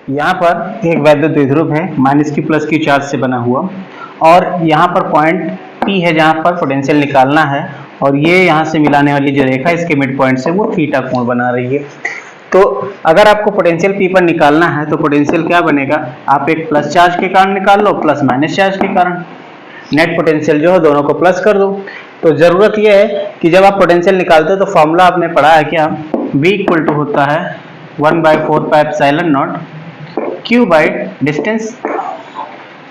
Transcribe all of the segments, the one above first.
यहाँ पर एक वैद्युत द्विध्रुव है minus Q plus Q charge से बना हुआ, और यहाँ पर पॉइंट P है जहाँ पर पोटेंशियल निकालना है, और ये यहाँ से मिलाने वाली जो रेखा इसके मिड पॉइंट से वो थीटा कोण बना रही है। तो अगर आपको पोटेंशियल P पर निकालना है तो पोटेंशियल क्या बनेगा, आप एक प्लस चार्ज के कारण निकाल लो, प्लस माइनस चार्ज के कारण, नेट पोटेंशियल जो है दोनों को प्लस कर दो। तो जरूरत यह है कि जब आप पोटेंशियल निकालते हो तो फॉर्मूला आपने पढ़ा है क्या, V इक्वल टू होता है 1/4πε0 Q बाई डिस्टेंस।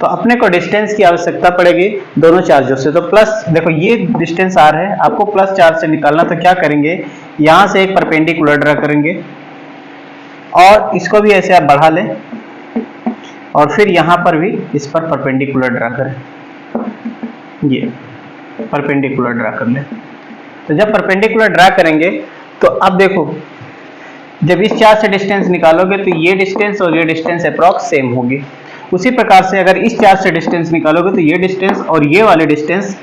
तो अपने को डिस्टेंस की आवश्यकता पड़ेगी दोनों चार्जों से। तो प्लस देखो ये डिस्टेंस r है, आपको प्लस चार्ज से निकालना, तो क्या करेंगे, यहां से एक परपेंडिकुलर ड्रा करेंगे और इसको भी ऐसे आप बढ़ा लें, और फिर यहां पर भी इस पर परपेंडिकुलर ड्रा करें, ये परपेंडिकुलर ड्रा कर लें। तो जब परपेंडिकुलर ड्रा करेंगे तो अब देखो, जब इस चार्ज से डिस्टेंस निकालोगे तो ये डिस्टेंस और ये डिस्टेंस अप्रॉक्स सेम होगी। उसी प्रकार से अगर इस चार्ज से डिस्टेंस निकालोगे तो ये डिस्टेंस और ये वाले डिस्टेंस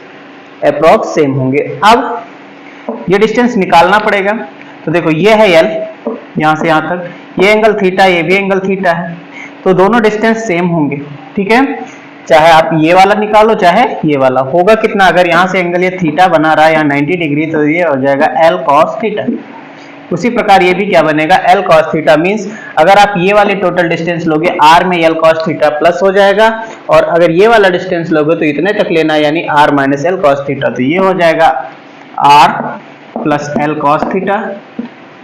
अप्रॉक्स सेम होंगे। अब ये डिस्टेंस निकालना पड़ेगा। तो देखो ये है L, यहाँ से यहाँ तक, ये एंगल थीटा, ये भी एंगल थीटा है, तो दोनों डिस्टेंस सेम होंगे। ठीक है, चाहे आप ये वाला निकालो चाहे ये वाला, होगा कितना, अगर यहाँ से एंगल ये थीटा बना रहा है यहाँ 90 डिग्री, तो ये हो जाएगा L cos थीटा। उसी प्रकार ये भी क्या बनेगा, L cos थीटा, मीन्स अगर आप ये वाले टोटल डिस्टेंस लोगे R में L cos थीटा प्लस हो जाएगा, और अगर ये वाला डिस्टेंस लोगे तो इतने तक लेना, यानी R minus L cos theta, तो ये हो जाएगा R plus L cos theta,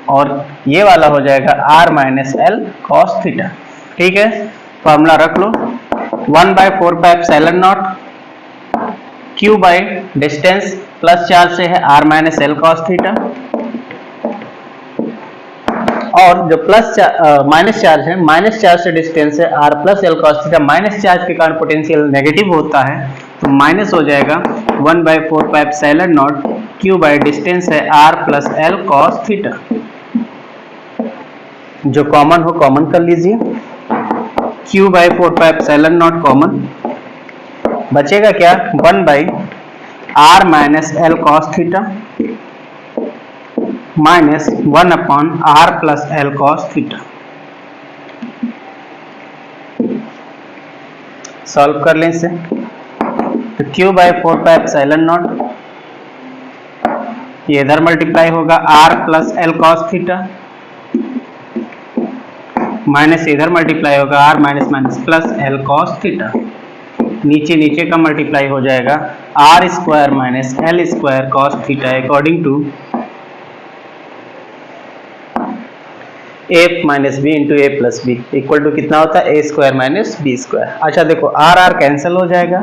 और ये वाला हो जाएगा R minus L cos theta. ठीक है, फॉर्मूला रख लो, 1/4πε0 Q by distance, plus charge से है R minus L cos theta, और जो माइनस चार्ज है, माइनस चार्ज से डिस्टेंस है R plus L cos theta, minus charge के कारण पोटेंशियल नेगेटिव होता है, तो माइनस हो जाएगा 1/4πε0 Q बाई डिस्टेंस है R plus L cos theta. जो कॉमन हो कॉमन कर लीजिए, Q/4πε0 कॉमन, बचेगा क्या, 1/R minus L cos theta minus 1/R plus L cos theta. Solve कर लें इसे, तो Q/4πε0 ये इधर मल्टीप्लाई होगा R plus L cos theta, minus इधर मल्टीप्लाई होगा R minus minus plus L cos theta, नीचे नीचे का मल्टीप्लाई हो जाएगा R square minus L square cos theta according to a minus b into a plus b equal to कितना होता है, a square minus b square. अच्छा देखो R कैंसिल हो जाएगा,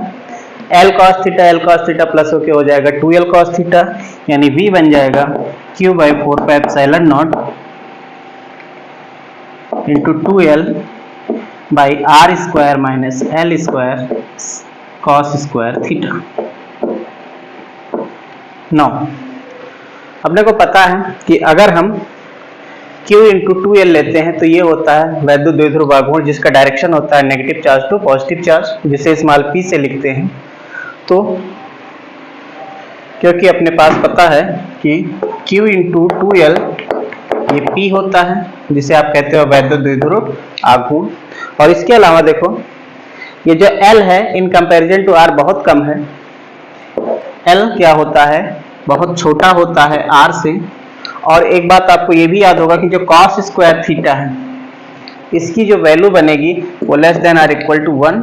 L cos थीटा प्लस होके हो जाएगा 2L cos थीटा, यानी v बन जाएगा Q/4πε0 into 2L by R square minus L square cos square theta. 9, अपने को पता है कि अगर हम Q इंटू 2L लेते हैं तो ये होता है वैद्युत द्विध्रुव आघूर्ण, जिसका डायरेक्शन होता है negative charge to positive charge, जिसे स्मॉल p से लिखते हैं। तो क्योंकि अपने पास पता है कि Q इंटू 2L ये P होता है, जिसे आप कहते हो वैद्युत द्विध्रुव आघूर्ण, और इसके अलावा देखो ये जो L है इन कंपैरिजन टू R बहुत कम है। L क्या होता है, बहुत छोटा होता है R से। और एक बात आपको ये भी याद होगा कि जो cos स्क्वायर थीटा है इसकी जो वैल्यू बनेगी वो less than or equal to 1,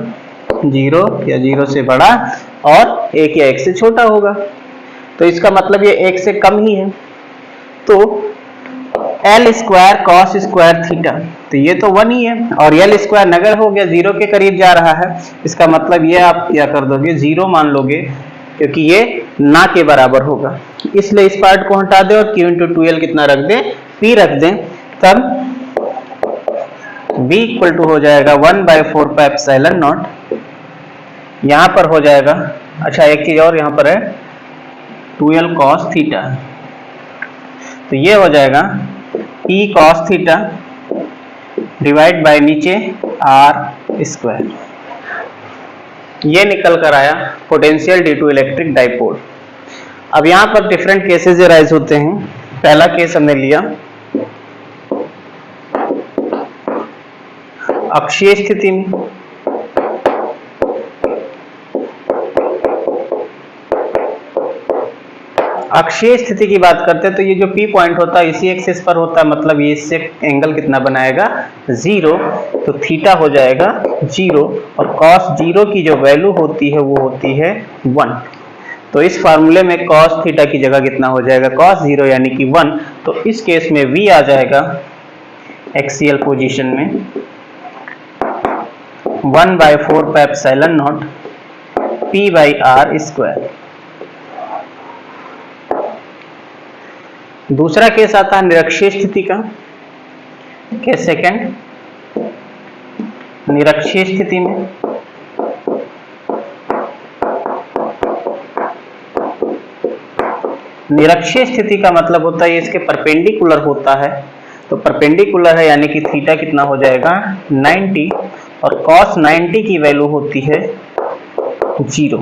0 या 0 से बड़ा और 1 या 1 से छोटा होगा। तो इसका मतलब ये 1 से कम ही है। तो L square cos square theta, तो ये तो 1 ही है, और L स्क्वायर नगर हो गया, 0 के करीब जा रहा है, इसका मतलब ये आप क्या कर दोगे, 0 मान लोगे, क्योंकि ये ना के बराबर होगा। इसलिए इस पार्ट को हटा दें और Q इंटू 2L कितना रख दें, P रख दें, तब V इक्वल टू हो जाएगा 1/4πε0, यहाँ पर हो जाएगा, अच्छा एक चीज और यहाँ पर है 2L cos थीटा, तो ये हो जाएगा P cos theta divide by नीचे R स्क्वायर। ये निकल कर आया potential due to electric dipole. अब यहाँ पर डिफरेंट केसेस राइज होते हैं। पहला केस हमने लिया, अक्षीय स्थिति में अक्षीय स्थिति की बात करते हैं तो ये जो P पॉइंट होता है इसी एक्सिस पर होता है, मतलब ये इससे एंगल कितना बनाएगा 0, तो थीटा हो जाएगा 0 और cos 0 की जो वैल्यू होती है वो होती है 1। तो इस फार्मूले में cos थीटा की जगह कितना हो जाएगा cos 0 यानी कि 1। तो इस केस में V आ जाएगा एक्सियल पोजीशन में 1/4 पाई एप्सिलॉन नॉट P/r²। दूसरा केस आता है निरक्षीय स्थिति का। केस सेकंड, निरक्षीय स्थिति में निरक्षीय स्थिति का मतलब होता है इसके परपेंडिकुलर होता है, तो परपेंडिकुलर है यानी कि थीटा कितना हो जाएगा 90 और cos 90 की वैल्यू होती है 0।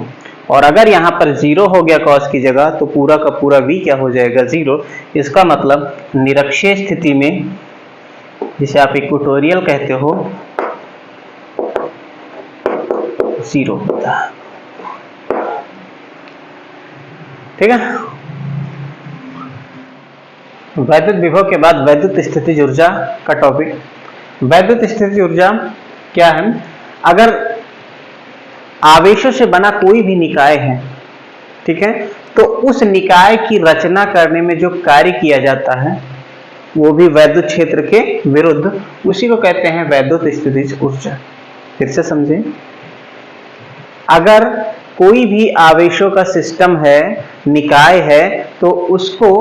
और अगर यहाँ पर 0 हो गया cos की जगह तो पूरा का पूरा v क्या हो जाएगा 0। इसका मतलब निरक्षीय स्थिति में, जिसे आप इक्वेटोरियल कहते हो, 0 होता है। ठीक है। वैद्युत विभव के बाद वैद्युत स्थितिज ऊर्जा का टॉपिक। वैद्युत स्थितिज ऊर्जा क्या है? अगर आवेशों से बना कोई भी निकाय है, ठीक है, तो उस निकाय की रचना करने में जो कार्य किया जाता है वो भी वैद्युत क्षेत्र के विरुद्ध, उसी को कहते हैं वैद्युत स्थितिज ऊर्जा। फिर से समझें, अगर कोई भी आवेशों का सिस्टम है, निकाय है, तो उसको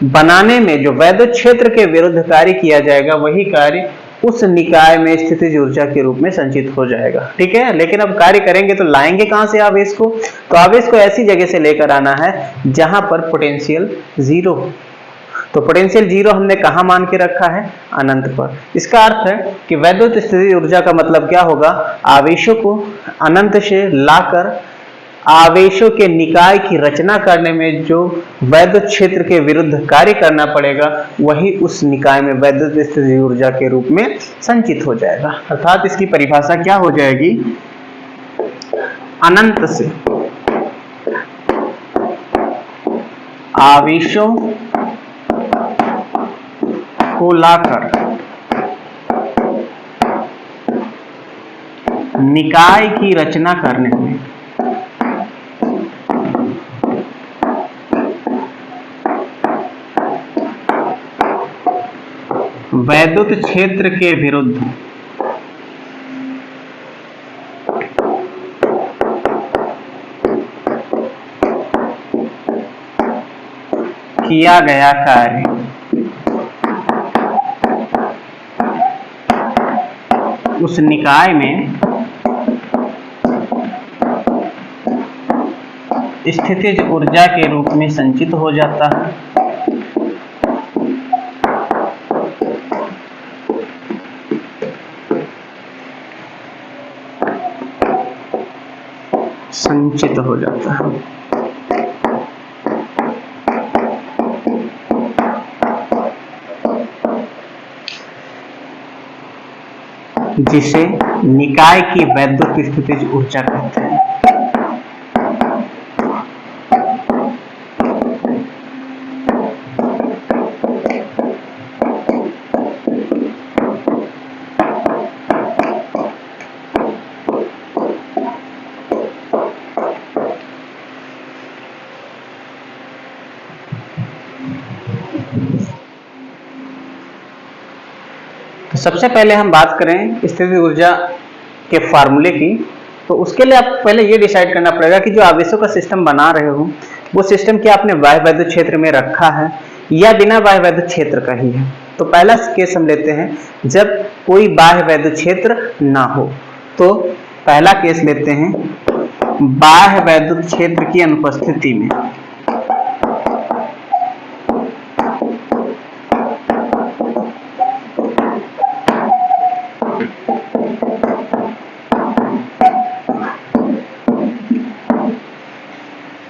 बनाने में जो वैद्युत क्षेत्र के विरुद्ध कार्य किया जाएगा वही कार्य उस निकाय में स्थितिज ऊर्जा के रूप में संचित हो जाएगा। ठीक है। लेकिन अब कार्य करेंगे तो लाएंगे कहां से आवेश को? तो आवेश को ऐसी जगह से लेकर आना है जहां पर पोटेंशियल 0। तो पोटेंशियल 0 हमने कहां मान के रखा है? अनंत पर। इसका अर्थ है कि वैद्युत स्थितिज ऊर्जा का मतलब क्या होगा? आवेशों को अनंत से लाकर आवेशों के निकाय की रचना करने में जो वैद्युत क्षेत्र के विरुद्ध कार्य करना पड़ेगा वही उस निकाय में वैद्युत स्थितिज ऊर्जा के रूप में संचित हो जाएगा। अर्थात इसकी परिभाषा क्या हो जाएगी? अनंत से आवेशों को लाकर निकाय की रचना करने में वैद्युत क्षेत्र के विरुद्ध किया गया कार्य उस निकाय में स्थितिज ऊर्जा के रूप में संचित हो जाता है। संचित हो जाता है। जिसे निकाय की वैद्युत स्थितिज ऊर्जा कहते हैं। तो सबसे पहले हम बात करें स्थितिज ऊर्जा के फार्मूले की, तो उसके लिए आप पहले ये डिसाइड करना पड़ेगा कि जो आवेशों का सिस्टम बना रहे हो वो सिस्टम क्या आपने बाह्य वैद्युत क्षेत्र में रखा है या बिना बाह्य वैद्युत क्षेत्र का ही है। तो पहला केस हम लेते हैं जब कोई बाह्य वैद्युत क्षेत्र ना हो। तो पहला केस लेते हैं बाह्य वैद्युत क्षेत्र की अनुपस्थिति में।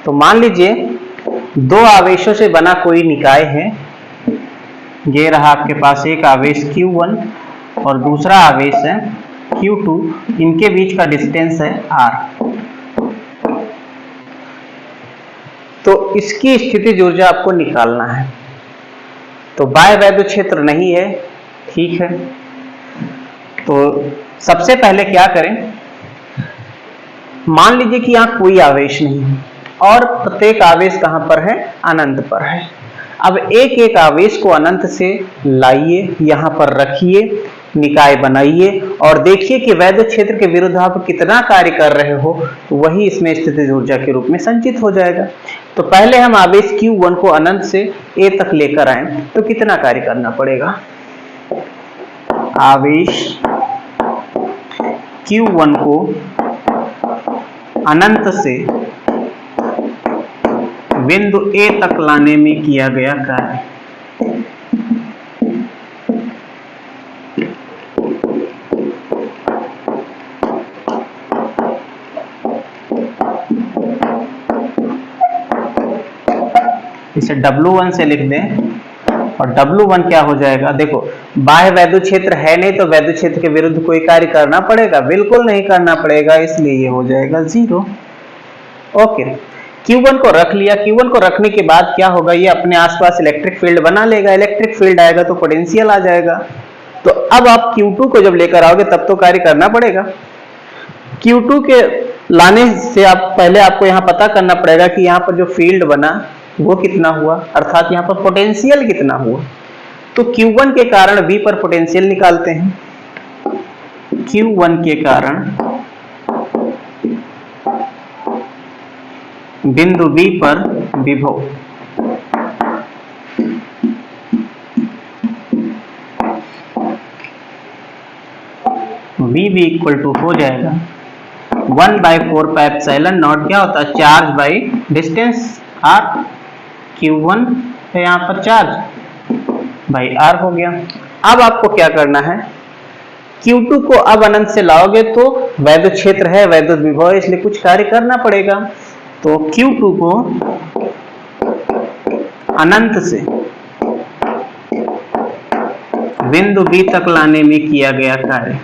तो मान लीजिए दो आवेशों से बना कोई निकाय है। ये रहा आपके पास एक आवेश Q1 और दूसरा आवेश है Q2, इनके बीच का डिस्टेंस है R। तो इसकी स्थितिज ऊर्जा आपको निकालना है। तो बाह्य वैद्युत क्षेत्र नहीं है, ठीक है। तो सबसे पहले क्या करें, मान लीजिए कि यहां कोई आवेश नहीं है और प्रत्येक आवेश कहां पर है, अनंत पर है। अब एक एक आवेश को अनंत से लाइए, यहां पर रखिए, निकाय बनाइए और देखिए कि वैद्युत क्षेत्र के विरुद्ध आप कितना कार्य कर रहे हो, तो वही इसमें स्थितिज ऊर्जा के रूप में संचित हो जाएगा। तो पहले हम आवेश Q1 को अनंत से A तक लेकर आए, तो कितना कार्य करना पड़ेगा। आवेश Q1 को अनंत से बिंदु A तक लाने में किया गया कार्य। इसे W1 से लिख दें और W1 क्या हो जाएगा, देखो बाह्य वैद्युत क्षेत्र है नहीं तो वैद्युत क्षेत्र के विरुद्ध कोई कार्य करना पड़ेगा, बिल्कुल नहीं करना पड़ेगा, इसलिए ये हो जाएगा 0। ओके, Q1 को रख लिया। Q1 को रखने के बाद क्या होगा, ये अपने आसपास इलेक्ट्रिक फील्ड बना लेगा। इलेक्ट्रिक फील्ड आएगा तो पोटेंशियल आ जाएगा। तो अब आप Q2 को जब लेकर आओगे तब तो कार्य करना पड़ेगा। Q2 के लाने से आप पहले आपको यहाँ पता करना पड़ेगा कि यहाँ पर जो फील्ड बना वो कितना हुआ, अर्थात यहाँ पर पोटेंशियल कितना हुआ। तो Q1 के कारण V पर पोटेंशियल निकालते हैं। Q1 के कारण बिंदु B पर विभव V भी इक्वल टू हो जाएगा 1/4 पाई एप्सिलॉन नॉट, क्या होता है, charge by distance R। Q1 है यहाँ पर चार्ज बाई R हो गया। अब आपको क्या करना है, Q2 को अब अनंत से लाओगे तो वैद्युत क्षेत्र है, वैद्युत विभव है, इसलिए कुछ कार्य करना पड़ेगा। तो Q2 को अनंत से बिंदु B तक लाने में किया गया कार्य।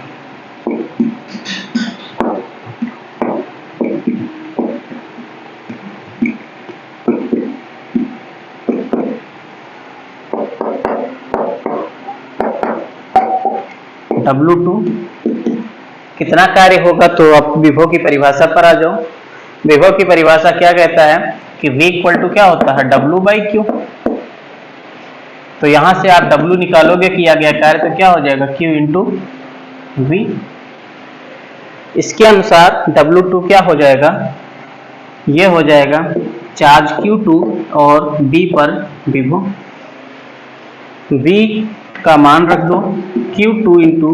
W2 कितना कार्य होगा, तो आप विभव की परिभाषा पर आ जाओ। विभव की परिभाषा क्या कहता है कि V इक्वल टू क्या होता है, W/Q। तो यहां से आप W निकालोगे, किया गया कार्य, तो क्या हो जाएगा, Q इंटू V। इसके अनुसार W2 क्या हो जाएगा, ये हो जाएगा चार्ज Q2 और B पर विभव। V का मान रख दो, Q2 into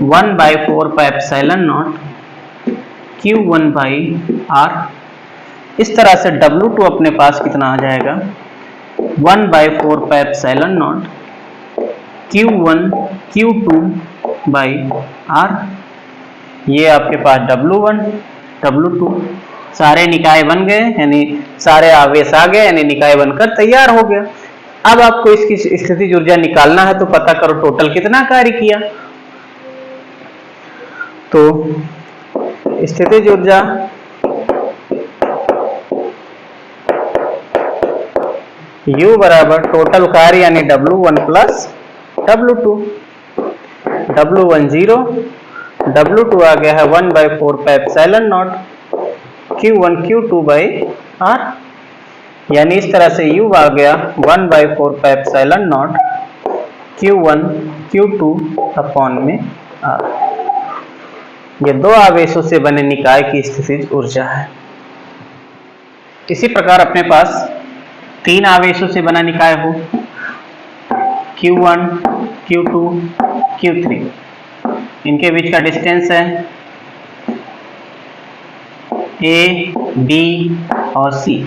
1/4 pi epsilon not Q1/R। इस तरह से W2 अपने पास कितना आ जाएगा, 1/4 pi epsilon not Q1 Q2/R। ये आपके पास W1 W2 सारे निकाय बन गए, यानी सारे आवेश आ गए, यानी निकाय बनकर तैयार हो गया। अब आपको इसकी स्थितिज ऊर्जा निकालना है, तो पता करो टोटल कितना कार्य किया। तो स्थितिज ऊर्जा U बराबर टोटल कार्य यानी W1 plus W2। W1 0, W2 आ गया है 1/4 pi epsilon not Q1 Q2/R। यानी इस तरह से U आ गया 1/4 pi epsilon not Q1 Q2/R। ये दो आवेशों से बने निकाय की स्थितिज ऊर्जा है। इसी प्रकार अपने पास तीन आवेशों से बना निकाय हो, Q1 Q2 Q3, इनके बीच का डिस्टेंस है A B और C।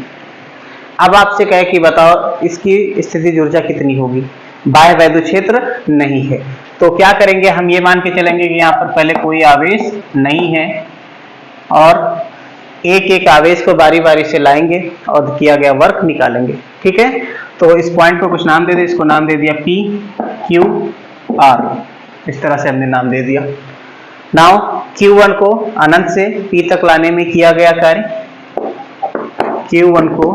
अब आपसे कहे कि बताओ इसकी स्थितिज ऊर्जा कितनी होगी, बाह्य वैद्युत क्षेत्र नहीं है, तो क्या करेंगे, हम ये मान के चलेंगे कि यहाँ पर पहले कोई आवेश नहीं है और एक एक आवेश को बारी बारी से लाएंगे और किया गया वर्क निकालेंगे। ठीक है, तो इस पॉइंट को कुछ नाम दे दे, इसको नाम दे दिया P Q R, इस तरह से हमने नाम दे दिया। नाउ Q1 को अनंत से P तक लाने में किया गया कार्य, Q1 को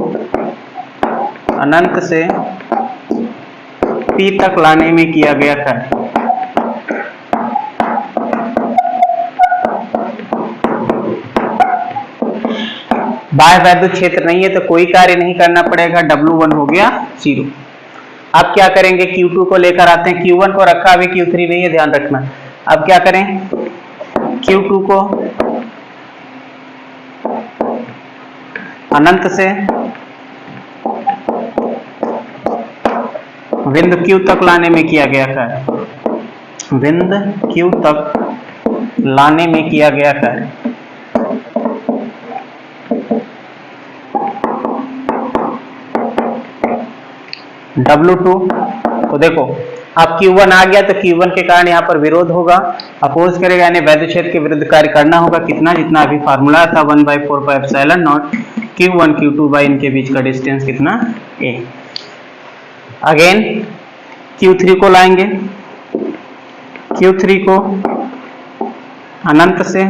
अनंत से P तक लाने में किया गया कार्य। बाह्य वैद्युत क्षेत्र नहीं है तो कोई कार्य नहीं करना पड़ेगा, W1 हो गया 0। अब क्या करेंगे, Q2 को लेकर आते हैं, Q1 को रखा अभी Q3 नहीं है, ध्यान रखना। अब क्या करें, Q2 को अनंत से बिंदु Q तक लाने में किया गया कार्य, बिंदु Q तक लाने में किया गया कार्य। W2 तो देखो अब Q1 आ गया तो Q1 के कारण यहाँ पर विरोध होगा, अपोज करेगा, यानी वैद्युत क्षेत्र के विरुद्ध कार्य करना होगा। कितना, जितना अभी फार्मूला था 1/4πε0 Q1 Q2 बाई इनके बीच का डिस्टेंस कितना A। अगेन Q3 को लाएंगे, Q3 को अनंत से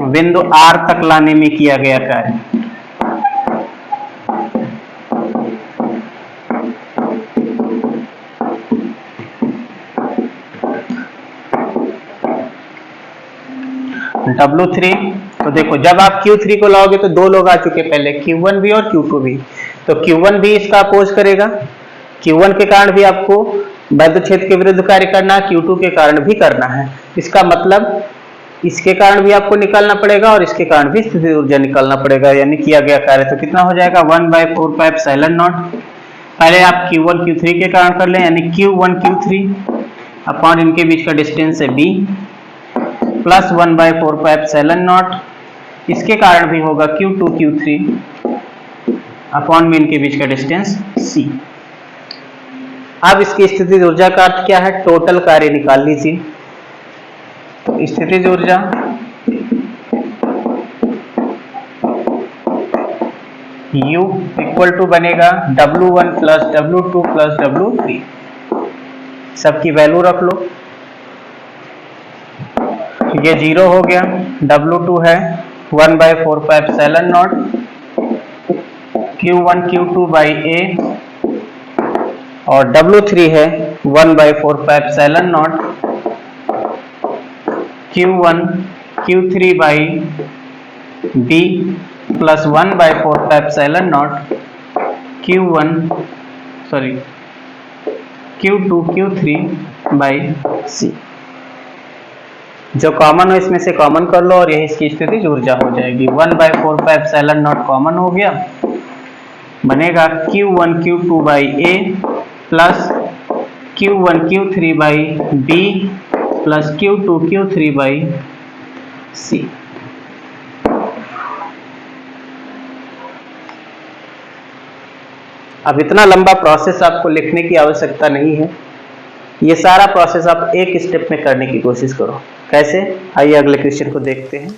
बिंदु R तक लाने में किया गया कार्य। W3 तो देखो जब आप Q3 को लाओगे तो दो लोग आ चुके पहले, Q1 भी और Q2 भी, तो Q1 भी इसका अपोज करेगा, Q1 के कारण भी आपको वैद्युत क्षेत्र के विरुद्ध कार्य करना है, Q2 के कारण भी करना है। इसका मतलब इसके कारण भी आपको निकालना पड़ेगा और इसके कारण भी स्थितिज ऊर्जा निकालना पड़ेगा, यानी किया गया कार्य। तो कितना हो जाएगा 1/4πε0। पहले आप Q1 Q3 के कारण कर लें, यानी Q1 Q3 अपॉन इनके बीच का डिस्टेंस है B प्लस 1/4πε0, इसके कारण भी होगा Q2 Q3 अपॉन में इनके बीच का डिस्टेंस C। अब इसकी स्थितिज ऊर्जा का अर्थ क्या है, टोटल कार्य निकाल लीजिए। तो स्थितिज ऊर्जा U इक्वल टू बनेगा W1 plus W2 plus W3, सबकी वैल्यू रख लो। ये 0 हो गया, W2 है 1/4πε0 Q1 Q2 बाई A और W3 है 1/4πε0 Q1 Q3 by B plus 1/4πε0 Q2 Q3 by C। जो कॉमन हो इसमें से कॉमन कर लो और यही इसकी स्थितिज ऊर्जा हो जाएगी। 1/4πε0 कॉमन हो गया, बनेगा Q1 Q2 by A plus Q1 Q3 by B plus Q2 Q3 by C। अब इतना लंबा प्रोसेस आपको लिखने की आवश्यकता नहीं है, ये सारा प्रोसेस आप एक स्टेप में करने की कोशिश करो। कैसे, आइए अगले क्वेश्चन को देखते हैं।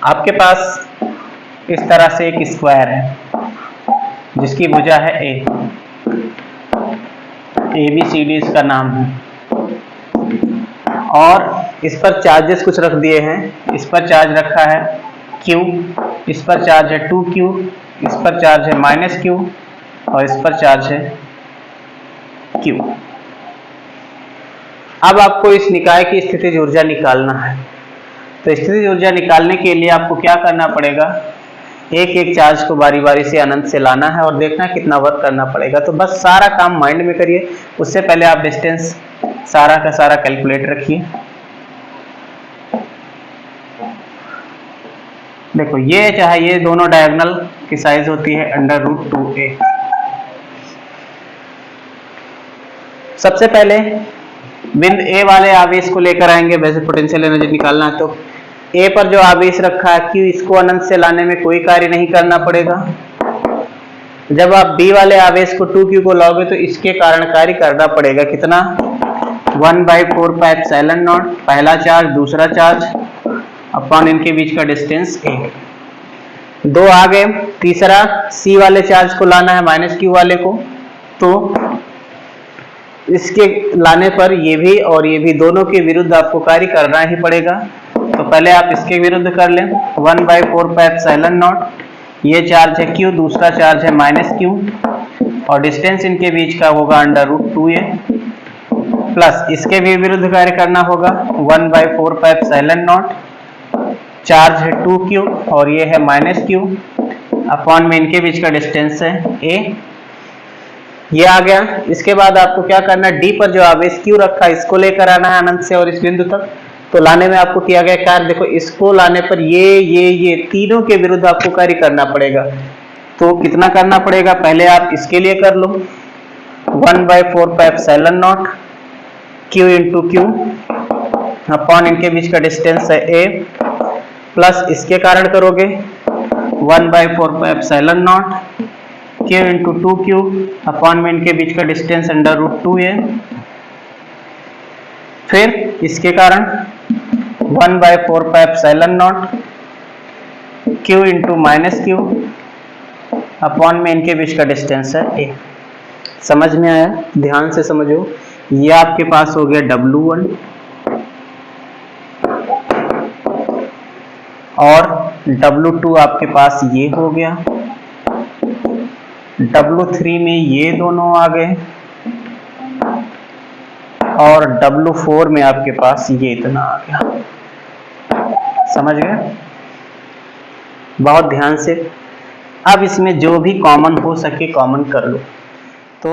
आपके पास इस तरह से एक स्क्वायर है जिसकी भुजा है A, ABCD इसका नाम है, और इस पर चार्जेस कुछ रख दिए हैं। इस पर चार्ज रखा है Q, इस पर चार्ज है 2Q, इस पर चार्ज है -Q और इस पर चार्ज है Q। अब आपको इस निकाय की स्थितिज ऊर्जा निकालना है। तो स्थितिज ऊर्जा निकालने के लिए आपको क्या करना पड़ेगा, एक एक चार्ज को बारी बारी से अनंत से लाना है और देखना कितना वर्क करना पड़ेगा। तो बस सारा काम माइंड में करिए, उससे पहले आप डिस्टेंस सारा का सारा कैलकुलेट रखिए। देखो ये चाहे ये दोनों डायगोनल की साइज होती है √2a। सबसे पहले बिंदु A वाले आवेश को लेकर आएंगे, वैसे पोटेंशियल एनर्जी निकालना है। तो A पर जो आवेश रखा है Q, इसको अनंत से लाने में कोई कार्य नहीं करना पड़ेगा। जब आप B वाले आवेश को 2Q को लाओगे तो इसके कारण कार्य करना पड़ेगा, कितना 1/4πε0 पहला चार्ज, दूसरा चार्ज अपॉन इनके बीच का डिस्टेंस A। दो आ गए, तीसरा C वाले चार्ज को लाना है -Q वाले को, तो इसके लाने पर ये भी और ये भी दोनों के विरुद्ध आपको कार्य करना ही पड़ेगा। तो पहले आप इसके विरुद्ध कर लें, 1/4 पाई एप्सिलॉन नॉट, ये चार्ज है Q, दूसरा चार्ज है -Q, और डिस्टेंस इनके बीच का होगा √2a, प्लस इसके भी विरुद्ध कार्य करना होगा 1/4 पाई एप्सिलॉन नॉट, चार्ज है 2Q और ये है -Q, अपॉन में इनके बीच का डिस्टेंस है a। ये आ गया। इसके बाद आपको क्या करना है, D पर जो आवेश Q रखा इसको लेकर आना है अनंत से और इस बिंदु तक। तो लाने में आपको किया गया कार्य, देखो इसको लाने पर ये तीनों के विरुद्ध आपको कार्य करना पड़ेगा। तो कितना करना पड़ेगा, पहले आप इसके लिए कर लो, 1/4 pi epsilon not Q into Q upon इनके बीच का डिस्टेंस है a, प्लस इसके कारण करोगे 1/4 pi epsilon not Q into 2Q upon में इनके बीच का डिस्टेंस √2a, फिर इसके कारण 1/4 pi epsilon not Q into -Q upon में इनके बीच का डिस्टेंस है a। समझ में आया? ध्यान से समझो। ये आपके पास हो गया W1 और W2 आपके पास ये हो गया, W3 में ये दोनों आ गए और W4 में आपके पास ये इतना आ गया। समझ गए? बहुत ध्यान से। अब इसमें जो भी कॉमन हो सके कॉमन कर लो। तो